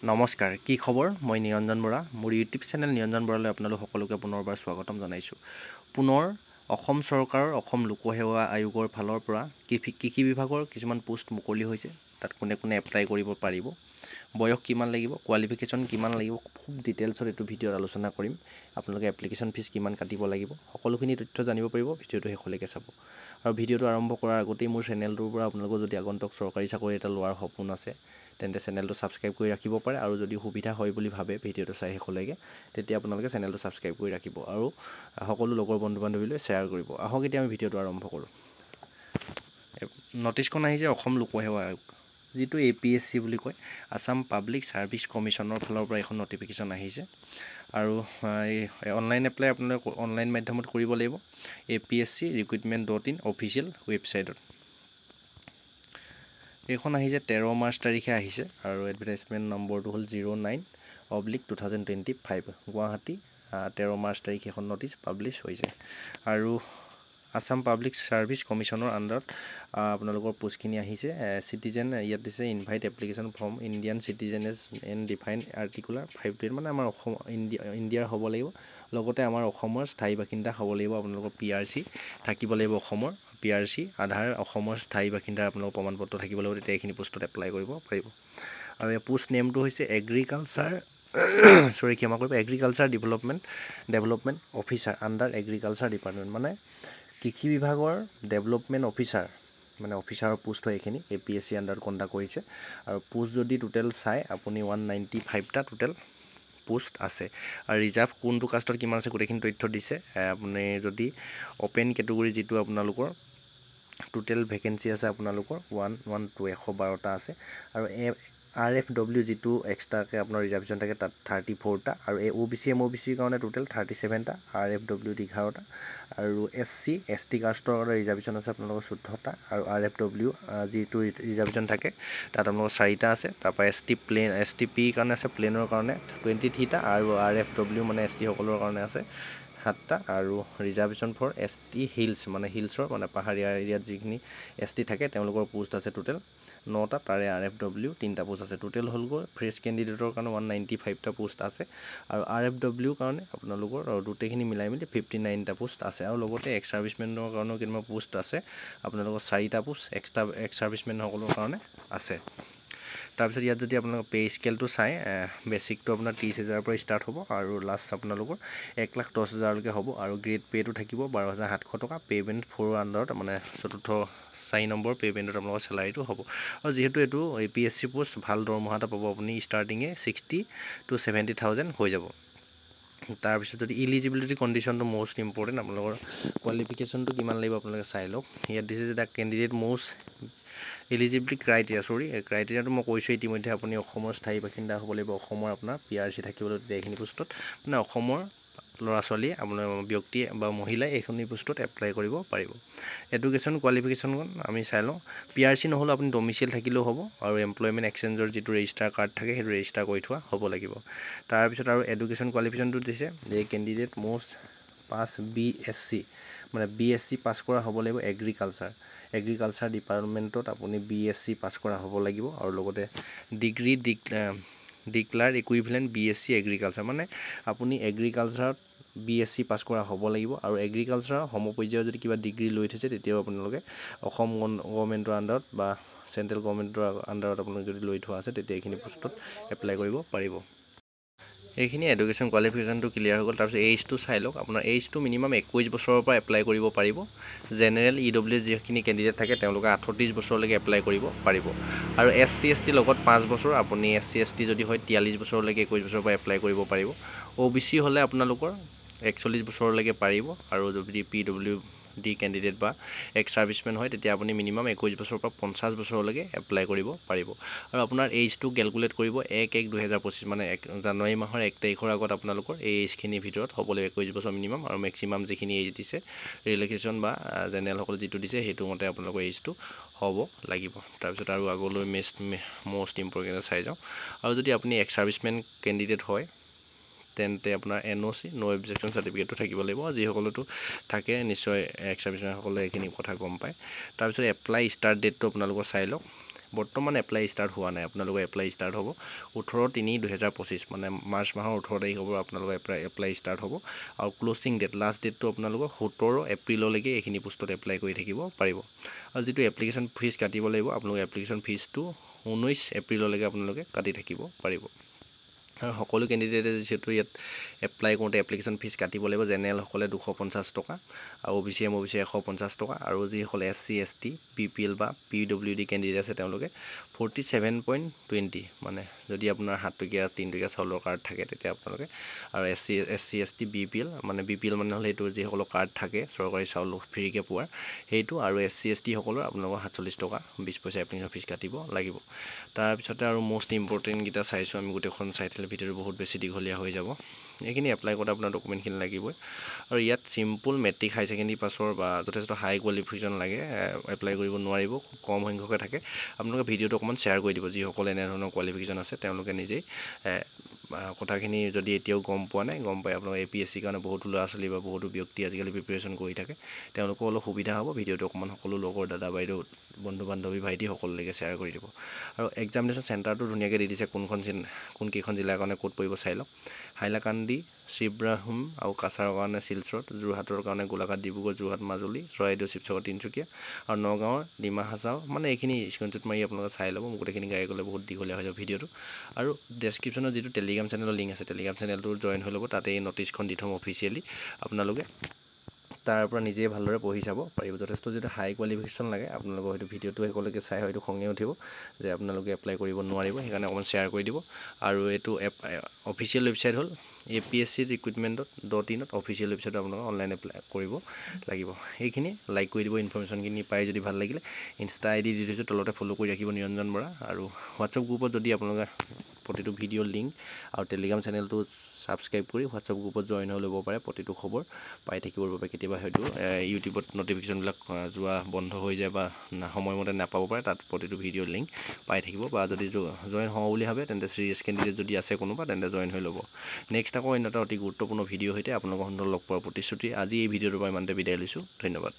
নমস্কাৰ কি খবৰ মই নিৰঞ্জন বৰা মোৰ ইউটিউব চেনেল নিৰঞ্জন বৰালৈ আপোনালোক সকলোকে পুনৰবাৰ স্বাগতম জনাইছোঁ পুনৰ অসম চৰকাৰৰ অসম লোকসেৱা আয়োগৰ ফালৰ পৰা কৃষি বিভাগৰ কিছুমান পোষ্ট মুকলি হৈছে তাত কোনে কোনে এপ্লাই কৰিব পাৰিব বয়স কিমান লাগিব কোৱালিফিকেশ্যন কিমান লাগিব খুব ডিটেইলছত এইটো ভিডিঅ'ত আলোচনা কৰিম আপোনালোকে এপ্লিকেশ্যন ফিজ কিমান কাটিব লাগিব সকলোখিনি তথ্য জানিব পাৰিব ভিডিঅ'টো শেষলৈকে চাব আৰু ভিডিঅ'টো আৰম্ভ কৰাৰ আগতেই মোৰ চেনেলটোৰ পৰা আপোনালোকৰ যদি আগন্তুক চৰকাৰী চাকৰি এটা লোৱাৰ সপোন আছে তেন্তে চেনেলটো সাবস্ক্ৰাইব কৰি ৰাখিব পাৰে আৰু যদি সুবিধা হয় বুলি ভাবে ভিডিঅ'টো চাই শেষলৈকে তেতিয়া আপোনালোকে চেনেলটো সাবস্ক্ৰাইব কৰি ৰাখিব আৰু সকলো লগৰ বন্ধু বান্ধৱীলৈ শ্বেয়াৰ কৰিব আহক এতিয়া আমি ভিডিঅ'টো আৰম্ভ কৰোঁ নটিছখন আহিছে অসম লোকসেৱা আয়োগ যিটো APSC বুলি কয় আসাম পাব্লিক সাৰ্ভিস কমিশনৰ ফালৰ পৰা এখন নটিফিকেশ্যন আহিছে আৰু অনলাইন এপ্লাই আপোনালোকে অনলাইন মাধ্যমত কৰিব লাগিব apsc.recruitment.in অফিচিয়েল ৱেবছাইটত এইখন আহিছে 13 মাৰ্চ তাৰিখে আহিছে আৰু এডভাৰটাইজমেন্ট নম্বৰটো হ'ল 09/2025 গুৱাহাটী 13 মাৰ্চ তাৰিখে এখন নটিচ পাব্লিছ হৈছে আৰু আসাম পাব্লিক সাৰ্ভিস কমিশনৰ আন্ডাৰত আপোনালোকৰ পোষ্টখিনি আহিছে সিটিজেন ইয়াত দিছে invite application from Indian citizens and define articular 5 মানে আমাৰ অসম ইণ্ডিয়াৰ হ'ব লাগিব লগতে আমাৰ অসমৰ স্থায়ী বাসিন্দা হ'ব লাগিব আপোনালোকৰ PRC থাকিব লাগিব অসমৰ PRC আধাৰ অসমৰ স্থায়ী বাসিন্দাৰ আপোনালোকৰ প্ৰমাণপত্ৰ থাকিব লাগিব তেতিয়া এইখিনি পোষ্টত এপ্লাই কৰিব পাৰিব আৰু এই পোষ্ট নেমটো হৈছে agriculture agriculture development officer under agriculture department মানে কৃষি বিভাগৰ ডেভেলপমেণ্ট অফিচাৰ মানে অফিচাৰৰ পোষ্ট হয় এইখিনি APSC আন্ডাৰত কণ্ডাক্ট কৰিছে আৰু পোষ্ট যদি টোটেল চাই আপুনি 195টা টোটেল পোষ্ট আছে আৰু ৰিজাৰ্ভ কোনটো কাষ্টৰ কিমান আছে গোটেইখিনি তথ্য দিছে আপুনি যদি ওপেন কেটেগৰী যেটো আপোনালোকৰ টোটেল ভ্যাকেন্সি আছে আপোনালোকৰ 112টা আছে আৰু RFW যেটো এক্সট্ৰাকে আপোনাৰ ৰিজাৰ্ভেশন থাকে তাত 34টা আৰু OBC MOBC কাৰণে টোটেল 37টা RFW 11টা আৰু SC ST কাষ্টৰ কাৰণে ৰিজাৰ্ভেশন আছে আপোনালোকৰ 14টা আৰু RFW যেটো ৰিজাৰ্ভেশন থাকে তাত আপোনালোকৰ 4টা আছে তাৰপা STP কাৰণে আছে প্লেনৰ কাৰণে 23টা আৰু RFW মানে ST সকলৰ কাৰণে আছে 7টা আৰু ৰিজাৰ্ভেশন ফৰ ST হিলছ মানে হিলছৰ মানে পাহাৰীয়া এৰিয়াত যিখিনি ST থাকে তেওঁলোকৰ পোষ্ট আছে টোটেল 9টা তাৰে RFW 3টা পোষ্ট আছে টোটেল হ'ল গৈ ফ্ৰেছ ক্যান্ডিডেটৰ কাৰণে 195টা পোষ্ট আছে আৰু RFW কাৰণে আপোনালোকৰ দুটেখিনি মিলাই মিলি 59টা পোষ্ট আছে আৰু লগতে এক্স সাৰ্ভিসমেনৰ কাৰণে কিমান পোষ্ট আছে আপোনালোকৰ 4টা পোষ্ট এক্সট্ৰা এক্স সাৰ্ভিসমেন সকলৰ কাৰণে আছে তাৰপিছত ইয়াত যদি আপোনালোকৰ পে স্কেলটো চাই বেসিকটো আপোনাৰ 30000 পৰা ষ্টাৰ্ট হ'ব আৰু লাষ্ট আপোনালোকৰ 1,10,000 লৈকে হ'ব আৰু গ্ৰেড পেটো থাকিব 12700 টকা পেমেন্ট 4 আন্ডাৰত মানে চতুৰ্থ 4 নম্বৰ পেমেন্টত আপোনালোকৰ স্যালাৰিটো হ'ব আৰু যেহেতু এটো APSC পোষ্ট ভাল দৰমহা এটা পাব আপুনি ষ্টাৰ্টিংয়ে 60 to 70,000 হৈ যাব তাৰপিছত যদি এলিজিবিলিটি কন্ডিশনটো মোস্ট ইম্পৰ্টেন্ট আপোনালোকৰ কোৱালিফিকেশনটো কিমান লাগিব আপোনালোকে চাই লওক ইয়াত দিছে যে ক্যান্ডিডেট মোস্ট এলিজিবিলিটি ক্ৰাইটেৰিয়াটো মই কৈছো ইতিমধ্যে আপুনি অসমৰ স্থায়ী বাসিন্দা হ'ব লাগিব অসমৰ আপোনাৰ PRC থাকিব লাগিব এইখিনি পোষ্টত মানে অসমৰ লৰা ছোৱালী আপোনাৰ ব্যক্তি বা মহিলা এইখিনি পোষ্টত এপ্লাই কৰিব পাৰিব এডুকেশ্যন কোৱালিফিকেশ্যন আমি চাই লওঁ PRC নহলে আপুনি ডমিসাইল থাকিলেও হ'ব আৰু এমপ্লয়মেন্ট এক্সচেঞ্জৰ যেটো ৰেজিষ্টাৰ কাৰ্ড থাকে সেইটো ৰেজিষ্টাৰ কৰি থোৱা হ'ব লাগিব তাৰ পিছত আৰু এডুকেশ্যন কোৱালিফিকেশ্যনটো দিছে যে ক্যান্ডিডেট মোস্ট পাস BSc মানে BSc পাস কৰা হ'ব লাগিব এগ্ৰিকালচাৰ ডিপাৰ্টমেন্টত আপুনি BSc পাস কৰা হ'ব লাগিব আৰু লগতে degree declare equivalent BSc agriculture মানে আপুনি এগ্ৰিকালচাৰত BSc পাস কৰা হ'ব লাগিব আৰু এগ্ৰিকালচাৰ সমপৰ্যায়ৰ যদি কিবা ডিগ্ৰী লৈ থৈছে তেতিয়াও আপোনালোকে অসম গৱৰ্ণমেন্টৰ আন্ডাৰত বা সেন্ট্ৰেল গৱৰ্ণমেন্টৰ আন্ডাৰত আপোনালোকে যদি লৈ থোৱা আছে তেতিয়া এইখিনি পোষ্টত এপ্লাই কৰিব পাৰিব এইখিনি এডুকেশ্যন কোৱালিফিকেশ্যনটো ক্লিয়াৰ হৈ গ'ল তাৰপিছত এজটো চাই লওক আপোনাৰ এজটো মিনিমাম 21 বছৰৰ পৰা এপ্লাই কৰিব পাৰিব জেনেৰেল EWS যিখিনি ক্যান্ডিডেট থাকে তেওঁলোকে 38 বছৰলৈকে এপ্লাই কৰিব পাৰিব আৰু SC ST লগত 5 বছৰ আপুনি SC ST যদি হয় 43 বছৰলৈকে 21 বছৰৰ পৰা এপ্লাই কৰিব পাৰিব OBC হলে আপোনালোকৰ 41 বছৰলৈকে পাৰিব আৰু যদি PWD ক্যান্ডিডেট বা এক্স সাৰ্ভিসমেন হয় তেতিয়া আপুনি মিনিমাম 21 বছৰৰ পৰা 50 বছৰলৈকে এপ্লাই কৰিব পাৰিব আৰু আপোনাৰ এজটো ক্যালকুলেট কৰিব 1/1/2025 মানে জানুৱাৰী মাহৰ 1 তাৰিখৰ আগত আপোনালোকৰ এই এজখিনি ভিতৰত হ'ব লাগিব 21 বছৰ মিনিমাম আৰু ম্যাক্সিমাম যিখিনি এজ দিছে ৰিলেক্সেশন বা জেনেৰেল সকল যেটো দিছে হেতু মতে আপোনালোকৰ এজটো হ'ব লাগিব তাৰপিছত আৰু আগলৈ মোস্ট ইম্পৰ্টেন্ট চাই যাও আৰু যদি আপুনি এক্স সাৰ্ভিসমেন ক্যান্ডিডেট হয় তেন্তে আপোনাৰ NOC নো অবজেকশন সাৰ্টিফিকেটটো থাকিব লাগিব যি সকলটো থাকে নিশ্চয় এক্স সাৰ্ভিসমেন সকলে এইখিনি কথা গম পায় তাৰপিছত এপ্লাই ষ্টাৰ্ট ডেটটো আপোনালোকৰ চাই লওক বৰ্তমান এপ্লাই ষ্টাৰ্ট হোৱা নাই আপোনালোকৰ এপ্লাই ষ্টাৰ্ট হ'ব 18/3/2025 মানে মাৰ্চ মাহৰ 18 তাৰিখ হ'ব আপোনালোকৰ এপ্লাই ষ্টাৰ্ট হ'ব আৰু ক্লোজিং ডেট লাষ্ট ডেটটো আপোনালোকৰ 17 এপ্ৰিললৈকে এইখিনি পোষ্টত এপ্লাই কৰি থাকিব পাৰিব আৰু যিটো এপ্লিকেশ্যন ফিজ কাটিব লাগিব আপোনালোকৰ এপ্লিকেশ্যন ফিজটো 19 এপ্ৰিললৈকে আপোনালোকে কাটি থাকিব পাৰিব আৰু সকলো কেণ্ডিডেটে যিহেতু ইয়াত এপ্লাই কৰোঁতে এপ্লিকেশ্যন ফিজ কাটিব লাগিব জেনেৰেলসকলে 250 টকা আৰু OBC MOBC 150 টকা আৰু যিসকলে SC ST BPL বা PWD কেণ্ডিডেট আছে তেওঁলোকে 47.20 মানে যদি আপোনাৰ 7 টকীয়া 3 টকীয়া চাউলৰ কাৰ্ড থাকে তেতিয়া আপোনালোকে আৰু SC ST BPL মানে BPL মানে হ'লে এইটো যিসকলৰ কাৰ্ড থাকে চৰকাৰী চাউল ফ্ৰীকৈ পোৱাৰ সেইটো আৰু SC ST সকলৰ আপোনালোকৰ 47 টকা 20 পইচা এপ্লিকেশ্যন ফিজ কাটিব লাগিব তাৰপিছতে আৰু মোষ্ট ইম্পৰ্টেণ্ট কেইটা চাইছোঁ আমি গোটেইখন চাই থাকিলে ভিডিঅ'টো বহুত বেছি দীঘলীয়া হৈ যাব এইখিনি এপ্লাই কৰোঁতে আপোনাৰ ডকুমেণ্টখিনি লাগিবই আৰু ইয়াত চিম্পল মেট্ৰিক হাই ছেকেণ্ডেৰী পাছৰ বা যথেষ্ট হাই কোৱালিফিকেশ্যন লাগে এপ্লাই কৰিব নোৱাৰিব খুব কম সংখ্যকে থাকে আপোনালোকে ভিডিঅ'টো অকণমান শ্বেয়াৰ কৰি দিব যিসকলে এনেধৰণৰ কোৱালিফিকেশ্যন আছে তেওঁলোকে নিজেই কথাখিনি যদি এতিয়াও গম পোৱা নাই গম পাই আপোনালোকে APSC কাৰণে বহুতো ল'ৰা ছোৱালী বা বহুতো ব্যক্তি আজিকালি প্ৰিপেৰেশ্যন কৰি থাকে তেওঁলোকৰ অলপ সুবিধা হ'ব ভিডিঅ'টো অকণমান সকলো লগৰ দাদা বাইদেউ বন্ধু বান্ধৱী ভাইটি সকলোলৈকে শ্বেয়াৰ কৰি দিব আৰু এক্সামিনেশ্যন চেণ্টাৰটো ধুনীয়াকৈ দি দিছে কোনকেইখন জিলাৰ কাৰণে ক'ত পৰিব চাই লওক হাইলাকান্দি শিৱৰাহুম আৰু কাছাৰৰ কাৰণে শিলচৰ যোৰহাটৰ কাৰণে গোলাঘাট ডিব্ৰুগড় যোৰহাট মাজুলী চৰাইদেউ শিৱসাগৰ তিনিচুকীয়া আৰু নগাঁৱৰ ডিমা হাছাও মানে এইখিনি স্ক্ৰীনশ্বট মাৰি আপোনালোকে চাই ল'ব গোটেইখিনি গাই গ'লে বহুত দীঘলীয়া হৈ যাব ভিডিঅ'টো আৰু ডেছক্ৰিপশ্যনত যিটো টেলিগ্ৰাম চেনেলৰ লিংক আছে টেলিগ্ৰাম চেনেলটো জইন হৈ ল'ব তাতে এই ন'টিছখন দি থ'ম অফিচিয়েলি আপোনালোকে তাৰ পৰা নিজে ভালদৰে পঢ়ি চাব পাৰিব যথেষ্ট যিটো হাই কোৱালিফিকেশ্যন লাগে আপোনালোকৰ হয়তো ভিডিঅ'টো শেষলৈকে চাই হয়তো খঙে উঠিব যে আপোনালোকে এপ্লাই কৰিব নোৱাৰিব সেইকাৰণে অকণমান শ্বেয়াৰ কৰি দিব আৰু এইটো অফিচিয়েল ৱেবছাইট হ'ল APSC recruitment.in অফিচিয়েল ৱেবছাইটত আপোনালোকে অনলাইন এপ্লাই কৰিব লাগিব এইখিনি লাইক কৰি দিব ইনফৰমেশ্যনখিনি পাই যদি ভাল লাগিলে ইনষ্টা ID দি দিছোঁ তলতে ফ'ল' কৰি ৰাখিব নিৰঞ্জন বৰা আৰু হোৱাটছআপ গ্ৰুপত যদি আপোনালোকে প্ৰতিটো ভিডিঅ'ৰ লিংক আৰু টেলিগ্ৰাম চেনেলটো ছাবস্ক্ৰাইব কৰি হোৱাটছআপ গ্ৰুপত জইন হৈ ল'ব পাৰে প্ৰতিটো খবৰ পাই থাকিবৰ বাবে কেতিয়াবা হয়তো ইউটিউবত ন'টিফিকেশ্যনবিলাক যোৱা বন্ধ হৈ যায় বা সময়মতে নাপাব পাৰে তাত প্ৰতিটো ভিডিঅ'ৰ লিংক পাই থাকিব বা যদি জইন হওঁ বুলি ভাবে তেন্তে চিৰিয়াছ কেণ্ডিডেট যদি আছে কোনোবা তেন্তে জইন হৈ ল'ব নেক্সট আকৌ অন্য এটা অতি গুৰুত্বপূৰ্ণ ভিডিঅ' সৈতে আপোনালোকৰ সন্মুখত লগ পোৱাৰ প্ৰতিশ্ৰুতি আজি এই ভিডিঅ'টোৰ পৰা ইমানতে বিদায় লৈছোঁ ধন্যবাদ